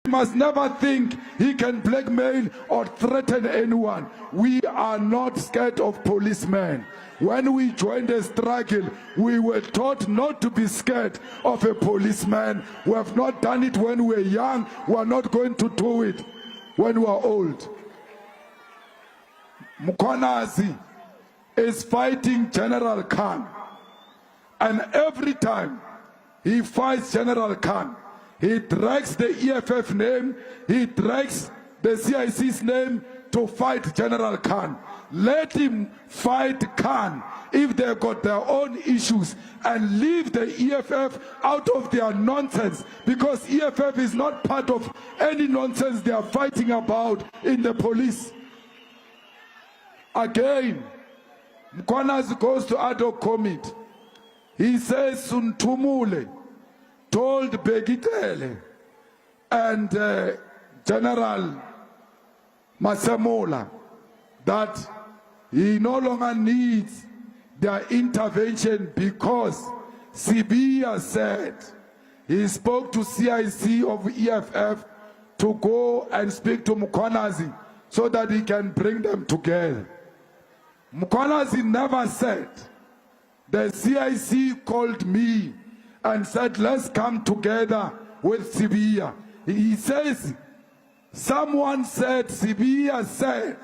He must never think he can blackmail or threaten anyone. We are not scared of policemen. When we joined the struggle, we were taught not to be scared of a policeman. We have not done it when we were young. We are not going to do it when we are old. Mkhwanazi is fighting General Khan. And every time he fights General Khan, he drags the EFF name, he drags the CIC's name to fight General Khan. Let him fight Khan if they got their own issues and leave the EFF out of their nonsense, because EFF is not part of any nonsense they are fighting about in the police. Again, Mkhwanazi goes to ad hoc committee. He says Suntumule told Begitele and General Masemola that he no longer needs their intervention because Sibiya said he spoke to CIC of EFF to go and speak to Mkhwanazi so that he can bring them together. Mkhwanazi never said, the CIC called me and said, let's come together with Sibiya. He says, someone said, Sibiya said.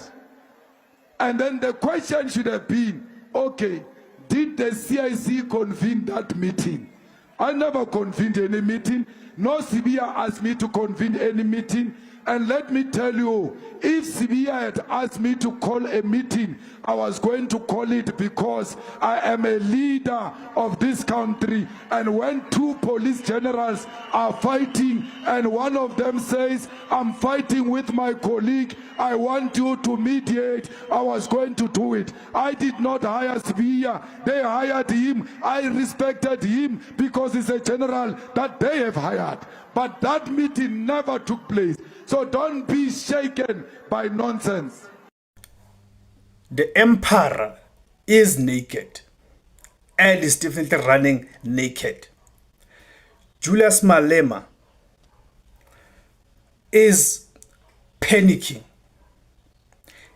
And then the question should have been, okay, did the CIC convene that meeting? I never convened any meeting. No Sibiya asked me to convene any meeting. And let me tell you, if Sibiya had asked me to call a meeting, I was going to call it because I am a leader of this country. And when two police generals are fighting and one of them says, I'm fighting with my colleague, I want you to mediate, I was going to do it. I did not hire Sibiya. They hired him. I respected him because he's a general that they have hired. But that meeting never took place. So don't be shaken by nonsense. The emperor is naked and is definitely running naked. Julius Malema is panicking.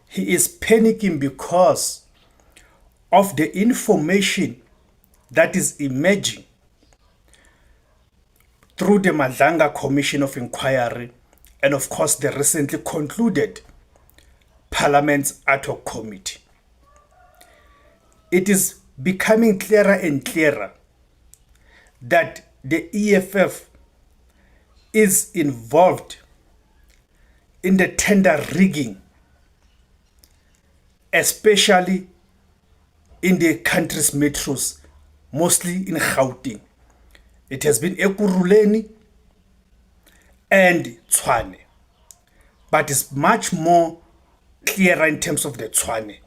He is panicking because of the information that is emerging through the Madlanga Commission of Inquiry and of course the recently concluded Parliament's ad hoc committee. It is becoming clearer and clearer that the EFF is involved in the tender rigging, especially in the country's metros, mostly in Gauteng. It has been Ekurhuleni and Tshwane, but it's much more clearer in terms of the Tshwane.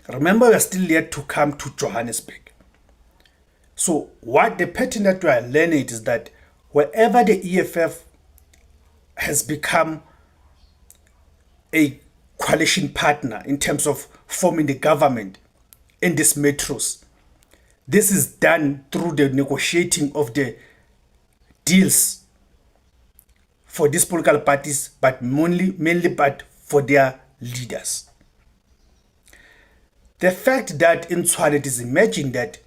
Remember, we are still yet to come to Johannesburg. So what the pattern that we are learning is that wherever the EFF has become a coalition partner in terms of forming the government in these metros, this is done through the negotiating of the deals for these political parties, but mainly but for their leaders. The fact that in Tshwane it is emerging that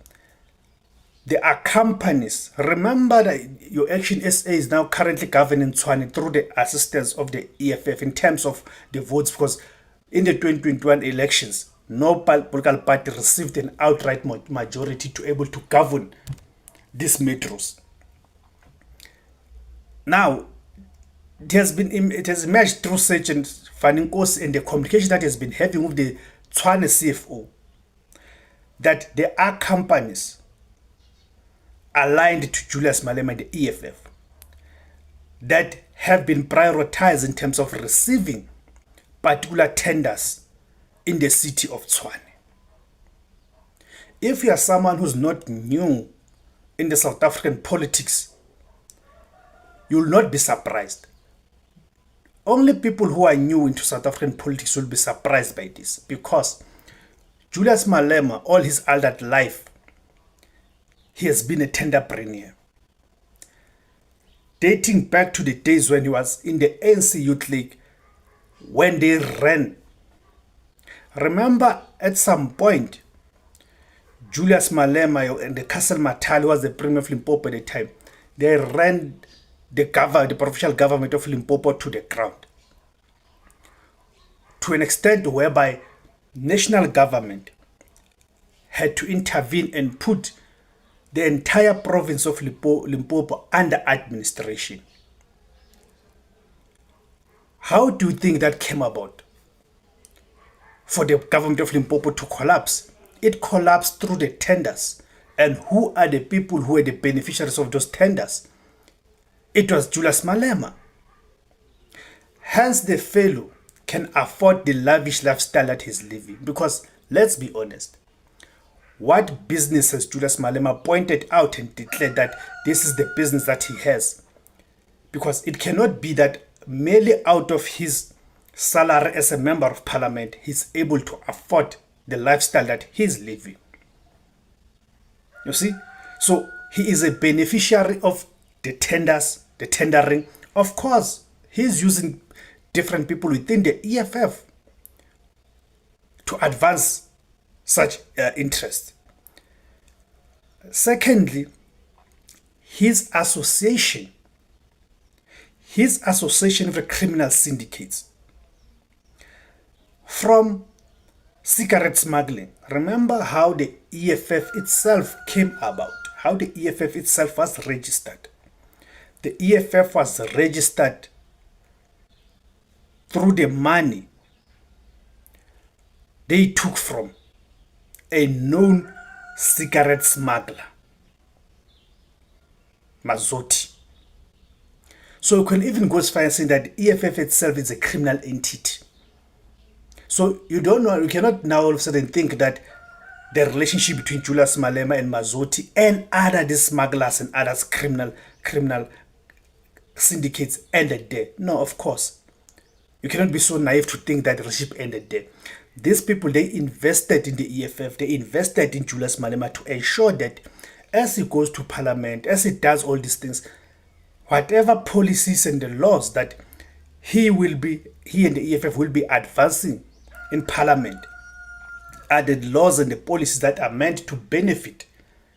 there are companies. Remember that your Action SA is now currently governing Tshwane through the assistance of the EFF in terms of the votes, because in the 2021 elections, no political party received an outright majority to able to govern these metros. Now, it has emerged through Sergeant Faninkosi and the communication that has been having with the Tshwane CFO that there are companies aligned to Julius Malema and the EFF that have been prioritized in terms of receiving particular tenders in the city of Tshwane. If you are someone who's not new in the South African politics, you will not be surprised. Only people who are new into South African politics will be surprised by this, because Julius Malema, all his adult life, he has been a tenderpreneur. dating back to the days when he was in the ANC Youth League, when they ran. Remember, at some point, Julius Malema and the Castle Matali was the Premier of Limpopo at the time. They ran the provincial government of Limpopo to the ground, to an extent whereby national government had to intervene and put the entire province of Limpopo under administration. How do you think that came about? For the government of Limpopo to collapse. It collapsed through the tenders. And who are the people who were the beneficiaries of those tenders? It was Julius Malema. Hence the fellow can afford the lavish lifestyle that he's living. Because let's be honest, what business has Julius Malema pointed out and declared that this is the business that he has? Because it cannot be that merely out of his salary as a member of parliament, he's able to afford the lifestyle that he's living. You see? So he is a beneficiary of the tenders, the tendering. Of course, he's using different people within the EFF to advance such interest. Secondly, his association with the criminal syndicates, from cigarette smuggling. Remember how the EFF itself came about, how the EFF itself was registered. The EFF was registered through the money they took from a known cigarette smuggler, Mazotti. So you can even go as far as saying that the EFF itself is a criminal entity. So you cannot now all of a sudden think that the relationship between Julius Malema and Mazotti and these smugglers and others criminal syndicates ended there. No, of course. You cannot be so naive to think that the relationship ended there. These people, they invested in the EFF, they invested in Julius Malema to ensure that as he goes to parliament, as he does all these things, whatever policies and the laws that he and the EFF will be advancing in parliament are the laws and the policies that are meant to benefit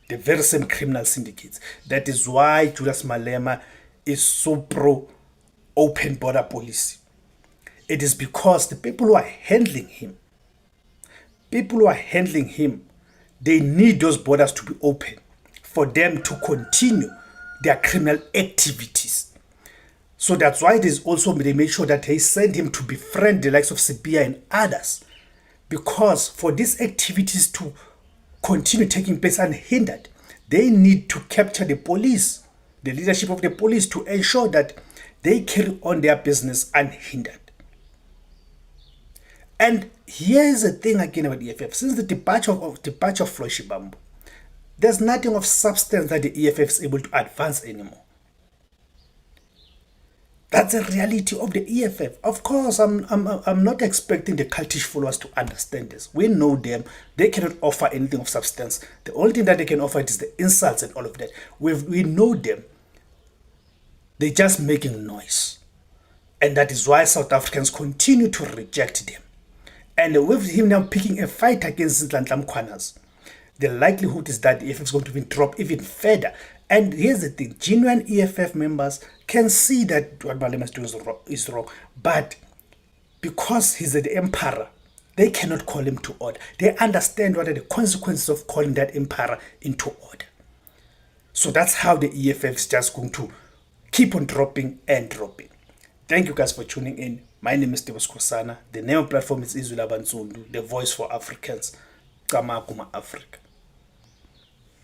the very same criminal syndicates. That is why Julius Malema is so pro open border policy. It is because the people who are handling him, they need those borders to be open for them to continue their criminal activities. So that's why it is also they made sure that they send him to befriend the likes of Sibia and others. Because for these activities to continue taking place unhindered, they need to capture the police, the leadership of the police, to ensure that they carry on their business unhindered. And here is the thing again about the EFF. Since the departure of Floyd Shivambu, there's nothing of substance that the EFF is able to advance anymore. That's the reality of the EFF. Of course, I'm not expecting the cultish followers to understand this. We know them. They cannot offer anything of substance. The only thing that they can offer is the insults and all of that. We know them. They're just making noise. And that is why South Africans continue to reject them. And with him now picking a fight against Nhlanhla Mkhwanazi, the likelihood is that the EFF is going to drop even further. And here's the thing, genuine EFF members can see that what Malema is doing is wrong. But because he's the emperor, they cannot call him to order. They understand what are the consequences of calling that emperor into order. So that's how the EFF is just going to keep on dropping and dropping. Thank you guys for tuning in. My name is Kosana. The name of the platform is IZWI LABANSUNDU, the voice for Africans. Kama Africa.